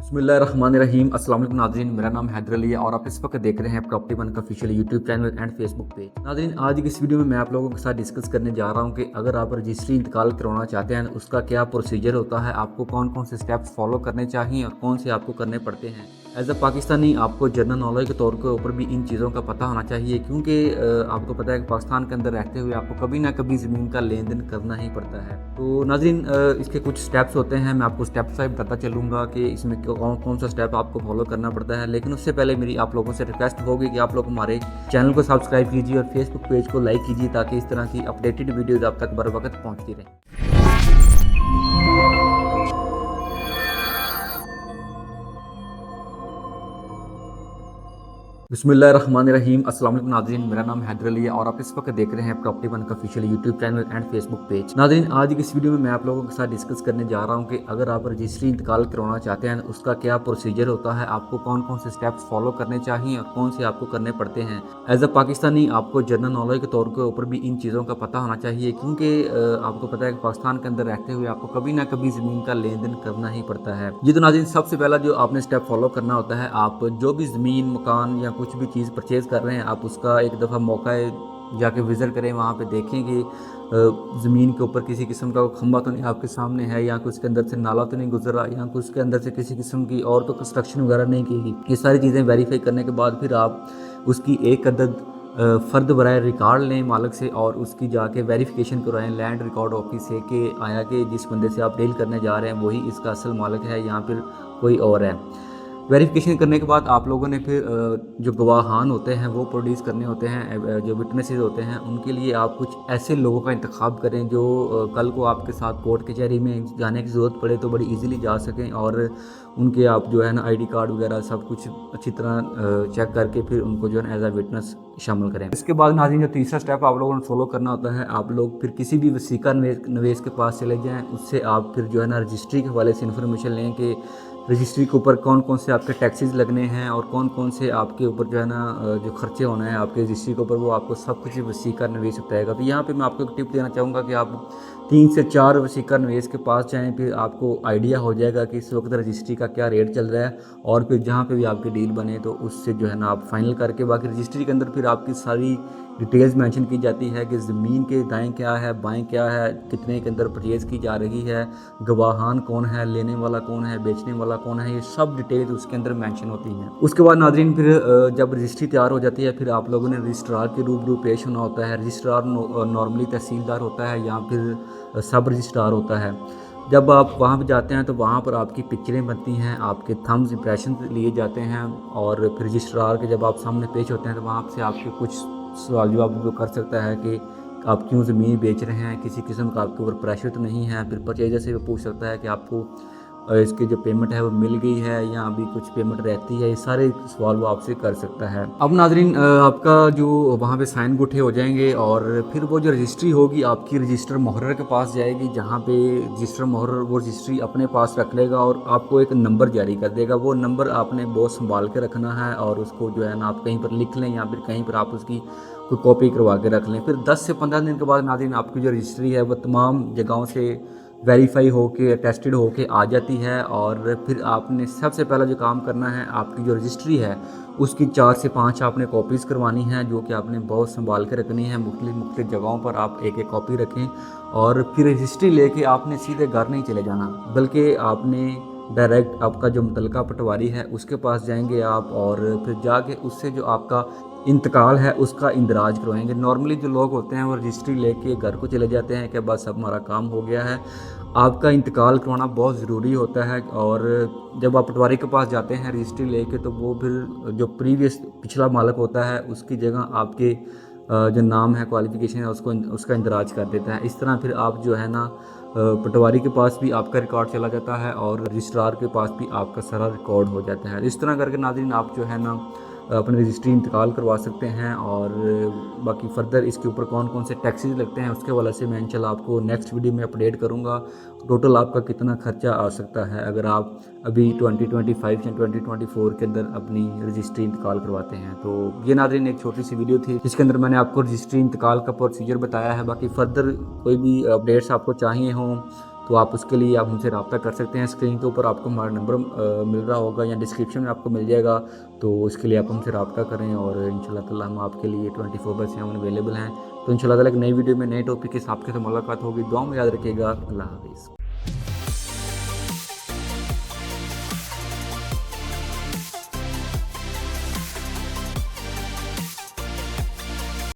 बिस्मिल्लाहिर्रहमानिर्रहीम। अस्सलाम वालेकुम नाज़रीन, मेरा नाम हैदर अली है और आप इस वक्त देख रहे हैं प्रॉपर्टी वन का official YouTube channel and Facebook page. नाज़रीन, आज की इस वीडियो में मैं आप लोगों के साथ डिस्कस करने जा रहा हूं कि अगर आप रजिस्ट्री इंतकाल करवाना चाहते हैं उसका क्या प्रोसीजर होता है, आपको कौन कौन से स्टेप्स फॉलो करने चाहिए और कौन से आपको करने पड़ते हैं। एज अ पाकिस्तानी आपको जनरल नॉलेज के तौर के ऊपर भी इन चीज़ों का पता होना चाहिए, क्योंकि आपको पता है कि पाकिस्तान के अंदर रहते हुए आपको कभी ना कभी ज़मीन का लेन देन करना ही पड़ता है। तो नाज़रीन, इसके कुछ स्टेप्स होते हैं, मैं आपको स्टेप बाय बताता चलूँगा कि इसमें कौन कौन सा स्टेप आपको फॉलो करना पड़ता है। लेकिन उससे पहले मेरी आप लोगों से रिक्वेस्ट होगी कि आप लोग हमारे चैनल को सब्सक्राइब कीजिए और फेसबुक पेज को लाइक कीजिए, ताकि इस तरह की अपडेटेड वीडियोज़ आप तक बर वक्त पहुँचती रहें। बिस्मिल्लाहिर्रहमानिर्रहीम। अस्सलाम वालेकुम नाज़रीन, मेरा नाम हैदर अली है और आप इस वक्त देख रहे हैं प्रॉपर्टी वन का official YouTube channel and Facebook page. नाज़रीन, आज की इस वीडियो में मैं आप लोगों के साथ डिस्कस करने जा रहा हूं कि अगर आप रजिस्ट्री इंतकाल करवाना चाहते हैं उसका क्या प्रोसीजर होता है, आपको कौन कौन से स्टेप्स फॉलो करने चाहिए और कौन से आपको करने पड़ते हैं। एज अ पाकिस्तानी आपको जनरल नॉलेज के तौर के ऊपर भी इन चीज़ों का पता होना चाहिए, क्योंकि आपको पता है कि पाकिस्तान के अंदर रहते हुए आपको कभी ना कभी ज़मीन का लेन देन करना ही पड़ता है। जी तो नाज़रीन, सबसे पहला जो आपने स्टेप फॉलो करना होता है, आप जो भी ज़मीन मकान या कुछ भी चीज़ परचेज कर रहे हैं, आप उसका एक दफ़ा मौका जाके विज़िट करें, वहाँ पे देखें कि ज़मीन के ऊपर किसी किस्म का खंभा तो नहीं आपके सामने है, या कुछ उसके अंदर से नाला तो नहीं गुजर रहा, या कुछ उसके अंदर से किसी किस्म की और तो कंस्ट्रक्शन वगैरह नहीं की गई। ये सारी चीज़ें वेरीफाई करने के बाद फिर आप उसकी एक अदद फ़र्द बराए रिकॉर्ड लें मालिक से और उसकी जाके वेरिफिकेशन करवाएं लैंड रिकॉर्ड ऑफिस से कि आया कि जिस बंदे से आप डील करने जा रहे हैं वही इसका असल मालिक है या फिर कोई और है। वेरिफिकेशन करने के बाद आप लोगों ने फिर जो गवाहान होते हैं वो प्रोड्यूस करने होते हैं, जो विटनेसेस होते हैं उनके लिए आप कुछ ऐसे लोगों का इंतखाब करें जो कल को आपके साथ कोर्ट कचहरी में जाने की ज़रूरत पड़े तो बड़ी इजीली जा सकें, और उनके आप जो है ना आईडी कार्ड वगैरह सब कुछ अच्छी तरह चेक करके फिर उनको जो है एज आ विटनेस शामिल करें। इसके बाद नाज़रीन, जो तीसरा स्टेप आप लोगों ने फॉलो करना होता है, आप लोग फिर किसी भी वसीका नवेश के पास चले जाएँ, उससे आप फिर जो है ना रजिस्ट्री के हवाले से इन्फॉर्मेशन लें कि रजिस्ट्री के ऊपर कौन कौन से आपके टैक्सेस लगने हैं और कौन कौन से आपके ऊपर जो है ना जो खर्चे होने हैं आपके रजिस्ट्री के ऊपर, वो आपको सब कुछ वसीका नवेश बताएगा। तो यहाँ पे मैं आपको एक टिप देना चाहूँगा कि आप 3 से 4 वसीका नवेश के पास जाएँ, फिर आपको आइडिया हो जाएगा कि इस वक्त रजिस्ट्री का क्या रेट चल रहा है, और फिर जहाँ पे भी आपकी डील बने तो उससे जो है ना आप फाइनल करके बाकी रजिस्ट्री के अंदर फिर आपकी सारी डिटेल्स मेंशन की जाती है कि ज़मीन के दाएं क्या है बाएं क्या है, कितने के अंदर परचेज़ की जा रही है, गवाहान कौन है, लेने वाला कौन है, बेचने वाला कौन है, ये सब डिटेल्स उसके अंदर मेंशन होती हैं। उसके बाद नाज़रीन, फिर जब रजिस्ट्री तैयार हो जाती है फिर आप लोगों ने रजिस्ट्रार के रूबरू पेश होना होता है। रजिस्ट्रार नॉर्मली तहसीलदार होता है या फिर सब रजिस्ट्रार होता है। जब आप वहाँ पर जाते हैं तो वहाँ पर आपकी पिक्चरें बनती हैं, आपके थम्स इंप्रेशन लिए जाते हैं, और फिर रजिस्ट्रार के जब आप सामने पेश होते हैं तो वहाँ से आपके कुछ सवाल जवाब वो कर सकता है कि आप क्यों ज़मीन बेच रहे हैं, किसी किस्म का आपके ऊपर प्रेशर तो नहीं है। फिर परचेजर से वो पूछ सकता है कि आपको इसकी जो पेमेंट है वो मिल गई है या अभी कुछ पेमेंट रहती है, ये सारे सवाल वो आपसे कर सकता है। अब नाज़रीन, आपका जो वहाँ पे साइन गुठे हो जाएंगे और फिर वो जो रजिस्ट्री होगी आपकी रजिस्टर मुहर्रर के पास जाएगी, जहाँ पे रजिस्टर मुहर्रर वो रजिस्ट्री अपने पास रख लेगा और आपको एक नंबर जारी कर देगा। वो नंबर आपने बहुत संभाल के रखना है और उसको जो है ना आप कहीं पर लिख लें या फिर कहीं पर आप उसकी कोई कॉपी करवा के रख लें। फिर 10 से 15 दिन के बाद नाज़रीन आपकी जो रजिस्ट्री है वो तमाम जगहों से वेरीफाई होके टेस्टेड होके आ जाती है, और फिर आपने सबसे पहला जो काम करना है, आपकी जो रजिस्ट्री है उसकी 4 से 5 आपने कॉपीज़ करवानी है, जो कि आपने बहुत संभाल के रखनी है। मुख्तलिफ जगहों पर आप एक एक कॉपी रखें और फिर रजिस्ट्री लेके आपने सीधे घर नहीं चले जाना, बल्कि आपने डायरेक्ट आपका जो मुतलका पटवारी है उसके पास जाएंगे आप, और फिर जाके उससे जो आपका इंतकाल है उसका इंदराज करवाएंगे। नॉर्मली जो लोग होते हैं वो रजिस्ट्री लेके घर को चले जाते हैं कि बस अब हमारा काम हो गया है। आपका इंतकाल करवाना बहुत ज़रूरी होता है, और जब आप पटवारी के पास जाते हैं रजिस्ट्री लेके तो वो फिर जो पिछला मालिक होता है उसकी जगह आपके जो नाम है क्वालिफ़िकेशन है उसका इंदराज कर देता है। इस तरह फिर आप जो है ना पटवारी के पास भी आपका रिकॉर्ड चला जाता है और रजिस्ट्रार के पास भी आपका सारा रिकॉर्ड हो जाता है। इस तरह करके नाज़रीन आप जो है ना अपनी रजिस्ट्री इंतकाल करवा सकते हैं, और बाकी फ़र्दर इसके ऊपर कौन कौन से टैक्सेस लगते हैं उसके हवाले से मैं इंशाल्लाह आपको नेक्स्ट वीडियो में अपडेट करूंगा। टोटल आपका कितना खर्चा आ सकता है अगर आप अभी 2025 या 2024 के अंदर अपनी रजिस्ट्री इंतकाल करवाते हैं। तो ये नाज़रीन एक छोटी सी वीडियो थी जिसके अंदर मैंने आपको रजिस्ट्री इंतकाल का प्रोसीजर बताया है। बाकी फ़र्दर कोई भी अपडेट्स आपको चाहिए हों तो आप उसके लिए आप हमसे रब्ता कर सकते हैं। स्क्रीन के ऊपर आपको हमारा नंबर मिल रहा होगा या डिस्क्रिप्शन में आपको मिल जाएगा, तो उसके लिए आप हमसे रब्ता करें और इंशाल्लाह ताला हम आपके लिए 24/7 अवेलेबल हैं। तो इंशाल्लाह ताला एक नई वीडियो में नए टॉपिक के साथ आपके साथ मुलाकात होगी। दुआ में याद रखिएगा। अल्लाह हाफ़िज़।